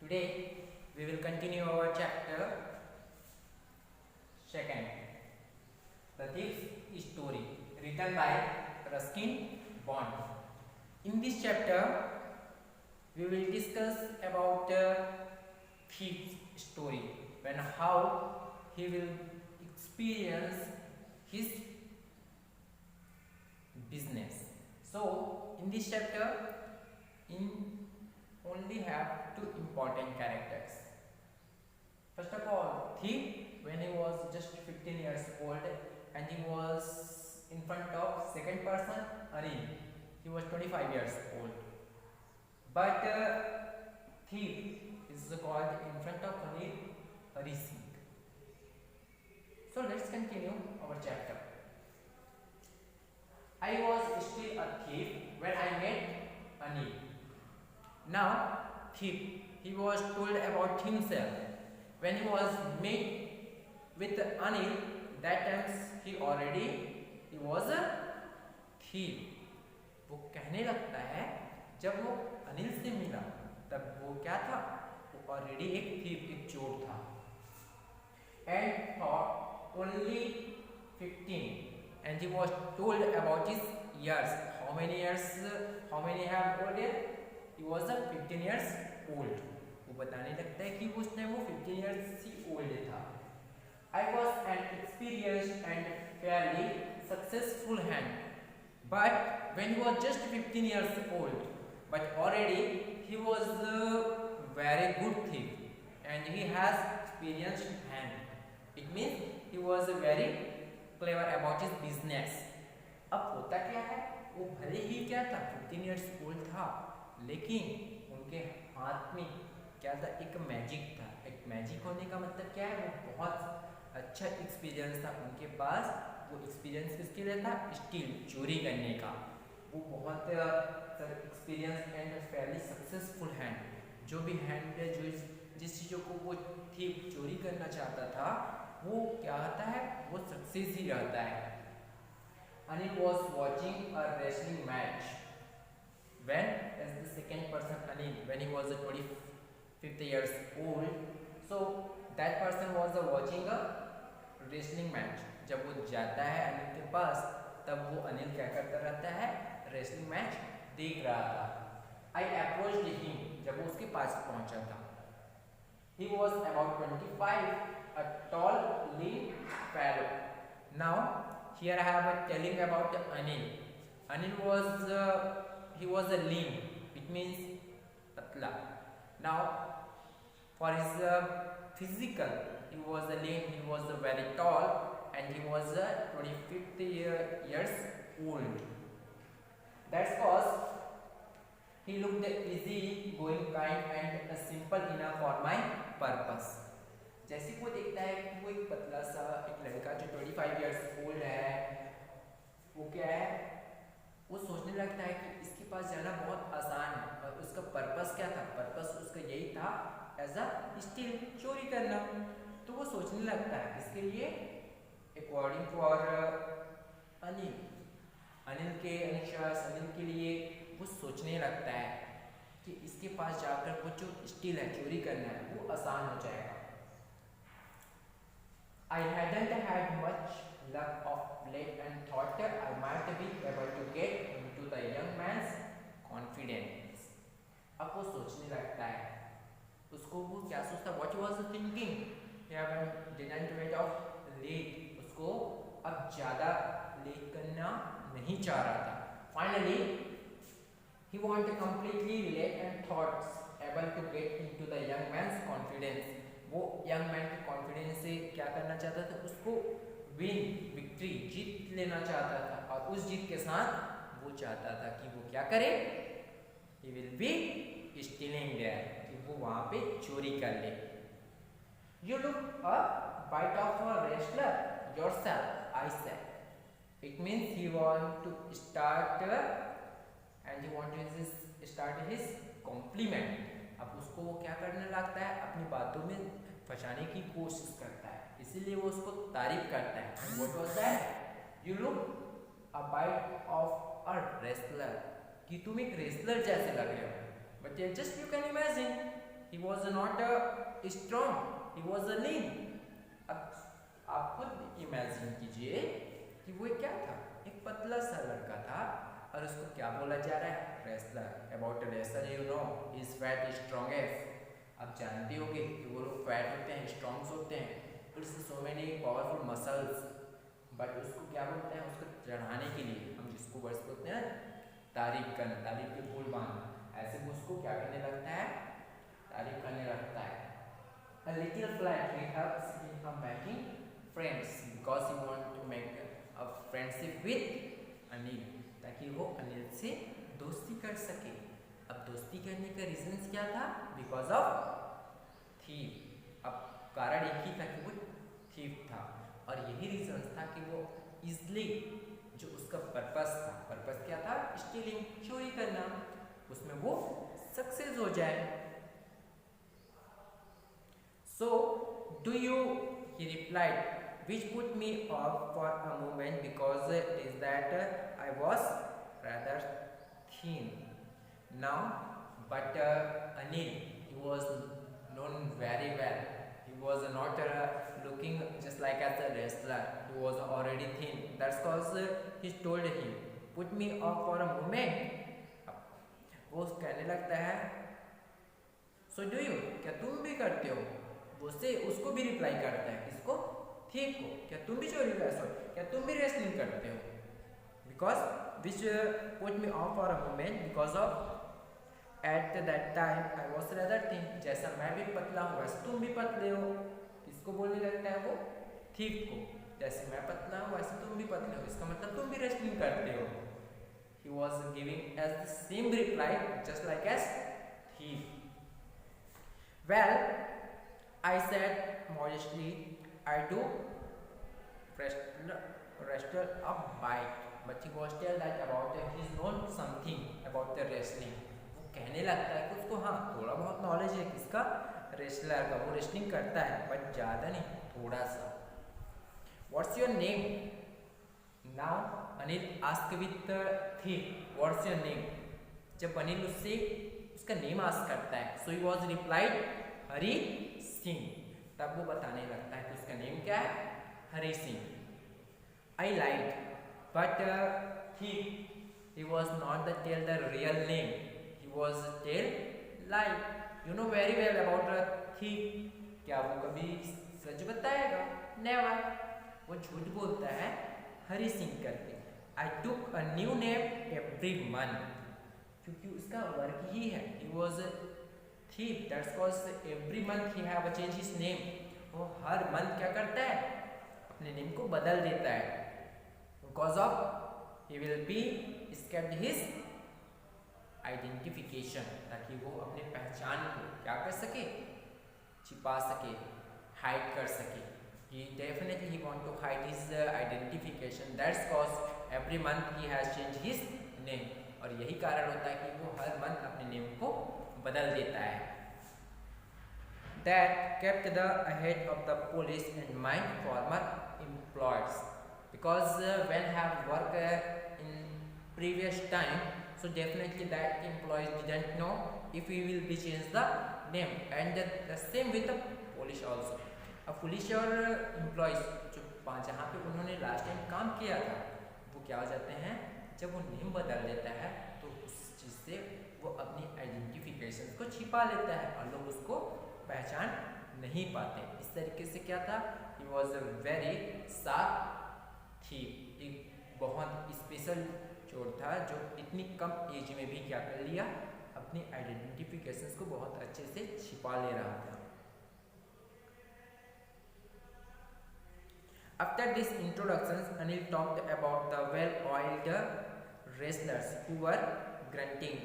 Today we will continue our chapter second, The Thief's Story, written by Ruskin Bond. In this chapter, we will discuss about the thief's story when how he will experience his business. So, in this chapter, in only have two important characters. First of all, thief when he was just 15 years old and he was in front of second person Anil. He was 25 years old. But thief is called in front of Anil Hari Singh. So let's continue our chapter. I was still a thief when I met Anil. Now, thief, he was told about himself. When he was met with Anil, that time he was a thief. वो कहने लगता है जब वो अनिल से मिला तब वो क्या था? वो ऑलरेडी एक thief, एक चोर था. And thought only 15, and he was told about his years. How many have old? He was a 15 years old. वो बताने लगता है कि उस टाइम वो 15 years ही old था. I was an experienced and fairly successful hand, but when he was just 15 years old, but already he was a very good thief and he has experienced hand. It means he was very clever about his business. अब होता क्या है? वो भले ही क्या था 15 years old था, लेकिन उनके हाथ में क्या था? एक मैजिक था. एक मैजिक होने का मतलब क्या है? वो बहुत अच्छा एक्सपीरियंस था उनके पास. वो एक्सपीरियंस किसके लिए था? स्टील, चोरी करने का. वो बहुत experience and Fairlie successful hand. जो भी हैंड जो जिस चीज़ों को वो थिएफ चोरी करना चाहता था वो क्या होता है? वो सक्सेस ही रहता है. Anil was watching a wrestling match when, as the second person Anil, when he was 25 years old, so that person was watching a wrestling match. जब वो जाता है अनिल के पास तब वो अनिल क्या करता रहता है? रेसलिंग मैच देख रहा था. I approached him, जब वो उसके पास पहुंचा था. He was about 25, a tall, lean fellow. Now here I have a telling about Anil. Anil was he was a lean. It means patla. Now for his physical, he was a lean. He was very tall, and he was 25 years old. That's cause he looked easy going, kind, and simple enough for my purpose. जैसे को देखता है कि वो एक पतला सा एक लड़का जो 25 years old है, वो क्या है? वो सोचने लगता है कि इसके पास जाना बहुत आसान है. और उसका पर्पस क्या था? पर्पस उसका यही था एज अ स्टील, चोरी करना. तो वो सोचने लगता है इसके लिए अकॉर्डिंग फॉर अनिल के अनुसार अनिल के लिए वो सोचने लगता है कि इसके पास जाकर वो जो स्टील है चोरी करना है वो आसान हो जाएगा. I hadn't had much luck of late and thought I might be able to get into the young man's confidence. अब वो सोचने लगता है. उसको वो क्या सोचता? What was he thinking? He didn't wait of late. उसको अब ज़्यादा लेट करना नहीं चाह रहा था. Finally, he wanted completely late and thoughts able to get into the young man's confidence. वो यंग मैन के कॉन्फिडेंस से क्या करना चाहता था? उसको विक्ट्री, जीत लेना चाहता था. और उस जीत के साथ वो चाहता था कि वो क्या करे? He will be stealing there, कि वो वहाँ पे चोरी कर ले. You look a bite of a wrestler yourself, I said. It means he want to start and he want to start his compliment. अब उसको वो क्या करने लगता है? अपनी बातों में फंसाने की कोशिश करता है, इसीलिए वो उसको तारीफ करता है. What was that? You look a bite of a wrestler, कि तुम एक रेसलर जैसे लग रहे हो. But just you can imagine he was not strong, he was lean. अब आप खुद इमेजिन कीजिए कि वो क्या था, एक पतला सा लड़का था और उसको क्या बोला जा रहा है, wrestler. About wrestler you know is fat strongest. आप जानते होंगे कि वो लोग फैट होते हैं, स्ट्रॉन्ग होते हैं, it's so many powerful muscles. But उसको क्या बोलते हैं, उसको चढ़ाने के लिए हम जिसको वर्ड्स बोलते हैं तारीफ करना, तारीफ के पुल बांधना, ऐसे वो उसको क्या करने लगता है, तारीफ करने लगता है. A little flattery helps in making friends because he want to make a friendship with Anil, ताकि वो अनिल से दोस्ती कर सके. अब दोस्ती करने का रीजन क्या था, बिकॉज ऑफ थीफ. अब कारण एक ही था कि वो थीफ था और यही रीजन था कि वो इजली जो उसका पर्पस था, पर्पस क्या था, स्टीलिंग, चोरी करना, उसमें वो सक्सेस हो जाए. So, do you? He replied, which put me off for a moment because is that I was rather thin. Now, but Anil, he was known very well. He was not looking just like as a wrestler. He was already thin. That's cause he told him, put me off for a moment. वो कहने लगता है, so do you? क्या तुम भी करते हो? वो से उसको भी रिप्लाई करता है, किसको, थीफ को, क्या तुम भी चोरी कर, क्या तुम भी रेसलिंग करते हो. Because which put me of for a moment because of at that time I was rather thin. जैसा मैं भी पतला हूँ वैसे तुम भी पतले हो. किसको बोलने लगता है वो, थीफ को. जैसे मैं पतला हूँ वैसे तुम भी पतले हो, इसका मतलब तुम भी रेसलिंग करते हो. He was giving as the same reply just like as thief. Well, I said modestly, I do wrestle a bite, but he was tell that about he's known something about the wrestling. वो कहने लगता है कि उसको हाँ थोड़ा बहुत knowledge है किसका, रेसलर का, वो रेसलिंग करता है बट ज़्यादा नहीं, थोड़ा सा. What's your name? Now Anil ask with thief, what's your name? जब अनिल उससे उसका नेम आस्क करता है, so he was replied Hari Singh. तब वो बताने लगता है कि उसका नेम क्या है, Hari Singh. I like but he was not the tell the real name, he was tell lie. You know very well about a thief. क्या वो कभी सच बताएगा, नेवर. वो झूठ बोलता है हरी सिंह करके. I took a new name every month, क्योंकि उसका वर्क ही है, he was a thief. That's cause every month he have a change his name. वो हर मंथ क्या करता है, अपने नेम को बदल देता है. Because of he will be scared his identification, ताकि वो अपने पहचान को क्या कर सके, छिपा सके, हाइड कर सके. He definitely he want to hide his identification. That's cause every month he has changed his name. और यही कारण होता है कि वो हर मंथ अपने नेम को बदल देता है. That kept the ahead of the police and my former employers, because when have work in previous time, so definitely that employees didn't know if we will be change the name, and the same with the police also. अब police और employees जो जहाँ पे उन्होंने last time काम किया था, वो क्या हो जाते हैं, जब वो नेम बदल देता है तो उस चीज़ से वो अपनी आइडेंटिफिकेशन को छिपा लेता है और लोग उसको पहचान नहीं पाते. इस तरीके से क्या था, he was a very sharp thief. एक बहुत स्पेशल चोर था जो इतनी कम एज में भी क्या कर लिया, अपनी आइडेंटिफिकेशन को बहुत अच्छे से छिपा ले रहा था. After this introduction, Anil talked about the well-oiled wrestlers who were grunting,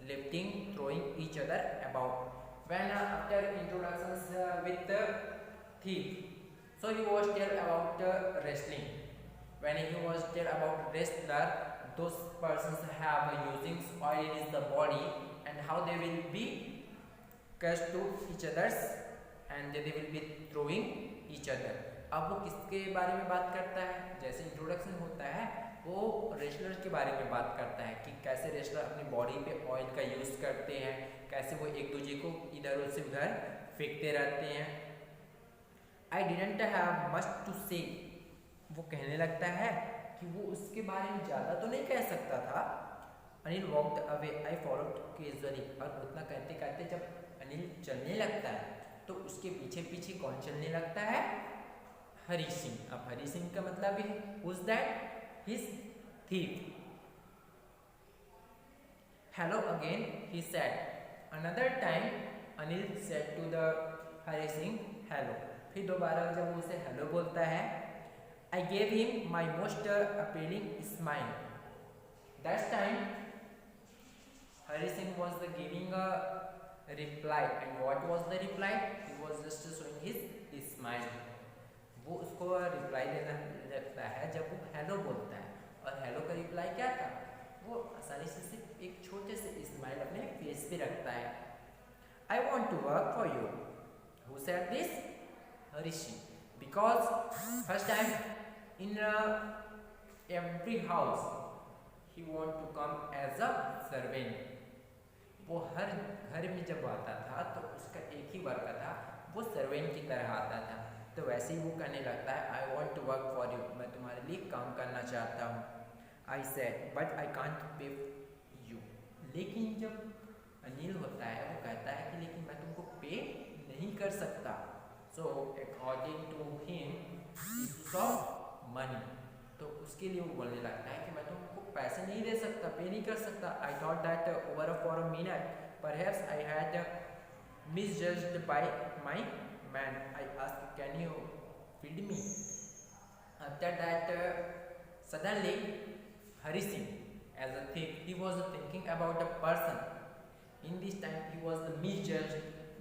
lifting, throwing each other about. When after introductions with the thief, so he was tell about wrestling. When he was tell about wrestler, those persons have using oil in the body and how they will be cursed to each others and they will be throwing each other. अब वो किसके बारे में बात करता है, जैसे introduction होता है वो रेसलर्स के बारे में बात करता है कि कैसे कैसे रेस्लर अपनी बॉडी पे ऑयल का यूज़ करते हैं, कैसे वो एक दूसरे को इधर से उधर फेंकते रहते हैं। I didn't have much to say, वो कहने लगता है कि वो उसके बारे में ज़्यादा तो नहीं कह सकता था। Anil walked away, I followed casually, और उतना कहते कहते जब अनिल चलने लगता है तो उसके पीछे पीछे कौन चलने लगता है? हरी सिंह। अब हरी सिंह का मतलब है who's that? His thief. Hello again he said. Another time Anil said to the Hari Singh hello. फिर दोबारा जब वो उसे हेलो बोलता है, I gave him my most appealing smile. That time Hari Singh was the giving a reply, and what was the reply? He was just showing his smile. वो उसको reply देना लगता है जब वो हेलो बोलता है, और हेलो का रिप्लाई क्या था? वो आसानी से सिर्फ एक छोटे से स्माइल अपने फेस पे रखता है। I want to work for you. Who said this? Harishi. Because first time in every house he want to come as a servant. वो हर घर में जब आता था तो उसका एक ही वर्क था, वो सर्वेंट की तरह आता था। तो वैसे ही वो कहने लगता है I want to work for you, मैं तुम्हारे लिए काम करना चाहता हूँ। I said but I can't pay you. लेकिन जब अनिल होता है वो कहता है कि लेकिन मैं तुमको पे नहीं कर सकता। So according to him of money, तो उसके लिए वो बोलने लगता है कि मैं तुमको पैसे नहीं दे सकता, पे नहीं कर सकता। I thought that over for a minute perhaps I had misjudged by my man. I asked, can you feed me? After that, suddenly, Hari Singh, as a thief, he was thinking about a person. In this time, he was misjudged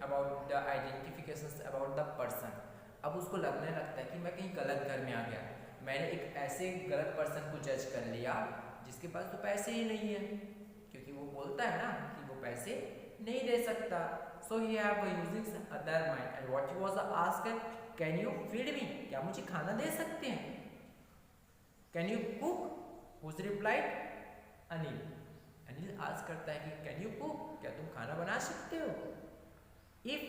about the identifications about the person. अब उसको लगने लगता है कि मैं कहीं गलत घर में आ गया, मैंने एक ऐसे गलत पर्सन को जज कर लिया जिसके पास तो पैसे ही नहीं है, क्योंकि वो बोलता है ना कि वो पैसे नहीं दे सकता। So he have using other mind, and what he was asked, can you feed me? क्या मुझे खाना दे सकते हैं? Can you cook? Who's replied? Anil. Anil ask करता है कि can you cook? क्या तुम खाना बना सकते हो? If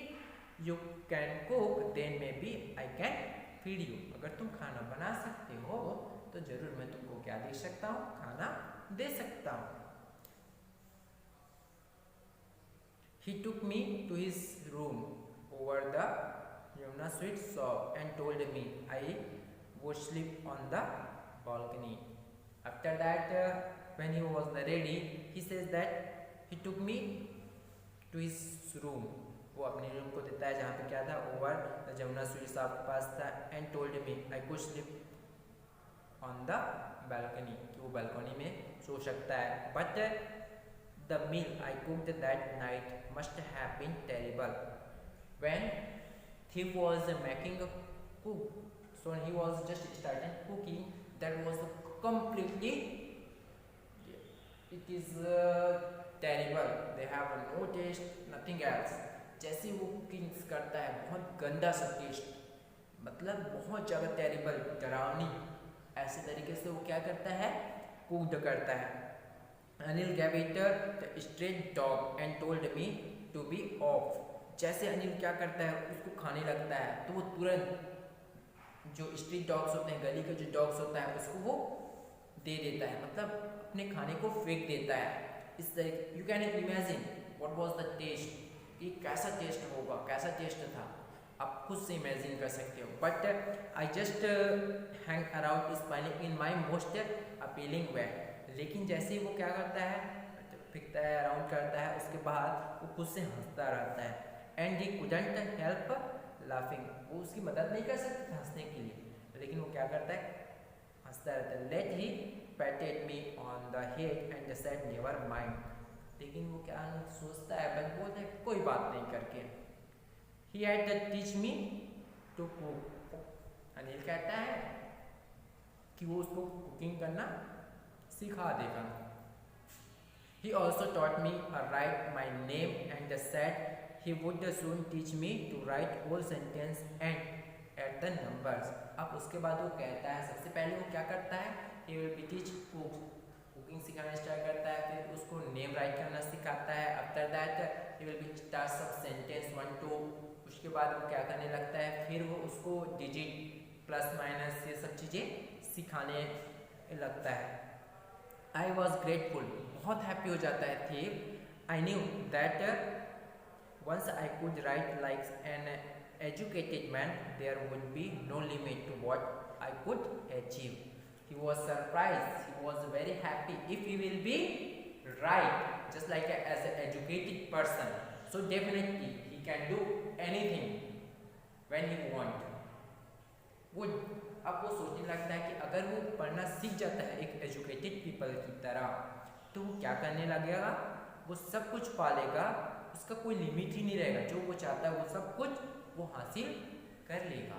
you can cook, then maybe I can feed you. अगर तुम खाना बना सकते हो तो जरूर मैं तुमको क्या दे सकता हूँ? खाना दे सकता हूँ। He took me to his room over the Yamuna Sweet shop and told me I would sleep on the balcony. After that, when he was ready, he says that he took me to his room. वो अपने room को देता है जहाँ पे क्या था? Over the Jamuna sweet shop के पास था। And told me I could sleep on the balcony, कि वो बालकनी में सो सकता है। But the meal I cooked that night must have been terrible. When he was making a cook, so he was just starting cooking, that was completely, it is terrible. They have no taste, nothing else. जैसे वो cooking करता है बहुत गंदा सा test, मतलब बहुत ज़्यादा टेरिबल, डरावनी, ऐसे तरीके से वो क्या करता है? कुक्ड करता है। Anil gave it the straight dog and told me to be off. जैसे अनिल क्या करता है? उसको खाने लगता है तो वो तुरंत जो स्ट्रीट डॉग्स होते हैं, गली के जो डॉग्स होता है, उसको वो दे देता है, मतलब अपने खाने को फेंक देता है। इस तरीके you can imagine what was the taste, कि कैसा टेस्ट होगा, कैसा टेस्ट था, आप खुद से इमेजिन कर सकते हो। But I just hang around smiling in my most appealing way. लेकिन जैसे ही वो क्या करता है? फिरता है, अराउंड करता है, उसके बाद वो खुद से हंसता रहता है। And he couldn't help laughing, वो उसकी मदद नहीं कर सकता हंसने के लिए, लेकिन वो क्या करता है? हंसता रहता है। Let he patted me on the head and said never mind, लेकिन वो क्या सोचता है? बस बोलता है कोई बात नहीं करके। He had to teach me to cook, Anil कहता है कि वो उसको कुकिंग करना सिखा देगा। He also taught me to write my name and said he would soon teach me to write whole sentence and add the numbers. अब उसके बाद वो कहता है, सबसे पहले वो क्या करता है? He will be teach cook, cooking सिखाना स्टार्ट करता है, फिर उसको नेम राइट करना सिखाता है। After that he will B start सब सेंटेंस 1 2, उसके बाद वो क्या करने लगता है, फिर वो उसको डिजिट प्लस माइनस ये सब चीज़ें सिखाने लगता है। आई वॉज ग्रेटफुल, बहुत हैप्पी हो जाता है thief. I knew that once I could write like an educated man, there would be no limit to what I could achieve. He was surprised, he was very happy if he will be right, just like as an educated person, so definitely he can do anything when he want. वो अब वो सोचने लगता है कि अगर वो पढ़ना सीख जाता है एक एजुकेटेड पीपल की तरह, तो वो क्या करने लगेगा, वो सब कुछ पालेगा, उसका कोई लिमिट ही नहीं रहेगा, जो वो चाहता है वो सब कुछ वो हासिल कर लेगा।